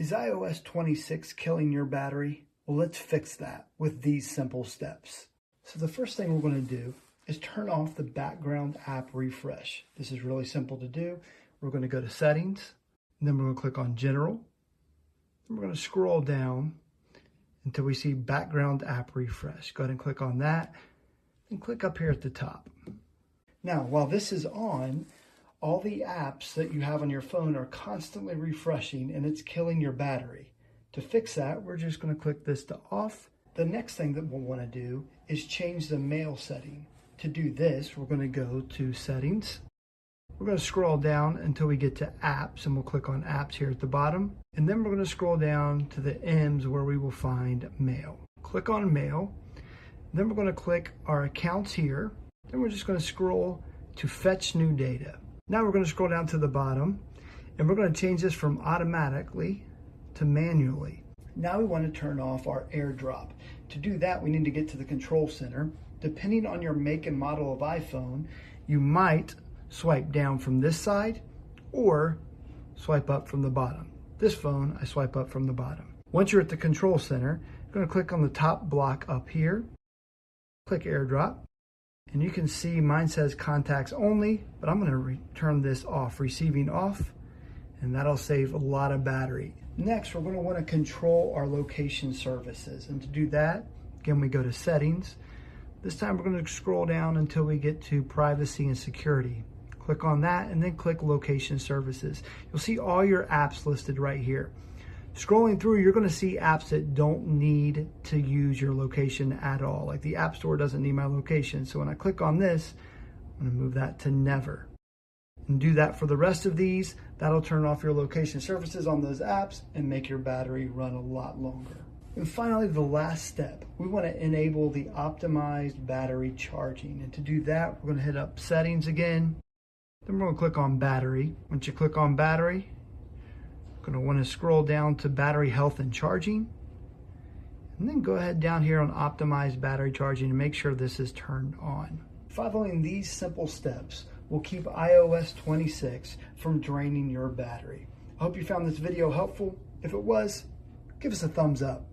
Is iOS 26 killing your battery? Well, let's fix that with these simple steps. So the first thing we're going to do is turn off the background app refresh. This is really simple to do. We're going to go to settings, and then we're going to click on general. And we're going to scroll down until we see background app refresh. Go ahead and click on that and click up here at the top. Now, while this is on, all the apps that you have on your phone are constantly refreshing and it's killing your battery. To fix that, we're just going to click this to off. The next thing that we'll want to do is change the mail setting. To do this, we're going to go to settings. We're going to scroll down until we get to apps, and we'll click on apps here at the bottom. And then we're going to scroll down to the M's where we will find mail. Click on mail. Then we're going to click our accounts here. Then we're just going to scroll to fetch new data. Now we're going to scroll down to the bottom, and we're going to change this from automatically to manually. Now we want to turn off our AirDrop. To do that, we need to get to the control center. Depending on your make and model of iPhone, you might swipe down from this side or swipe up from the bottom. This phone, I swipe up from the bottom. Once you're at the control center, you're going to click on the top block up here, click AirDrop. And you can see mine says contacts only, but I'm going to turn this off, receiving off, and that'll save a lot of battery. Next, we're going to want to control our location services. And to do that, again, we go to settings. This time we're going to scroll down until we get to privacy and security. Click on that and then click location services. You'll see all your apps listed right here. Scrolling through, you're going to see apps that don't need to use your location at all. Like the App Store doesn't need my location. So when I click on this, I'm going to move that to never. And do that for the rest of these. That'll turn off your location services on those apps and make your battery run a lot longer. And finally, the last step, we want to enable the optimized battery charging. And to do that, we're going to hit up settings again. Then we're going to click on battery. Once you click on battery, going to want to scroll down to battery health and charging, and then go ahead down here on optimized battery charging and make sure this is turned on. Following these simple steps will keep iOS 26 from draining your battery. I hope you found this video helpful. If it was, give us a thumbs up.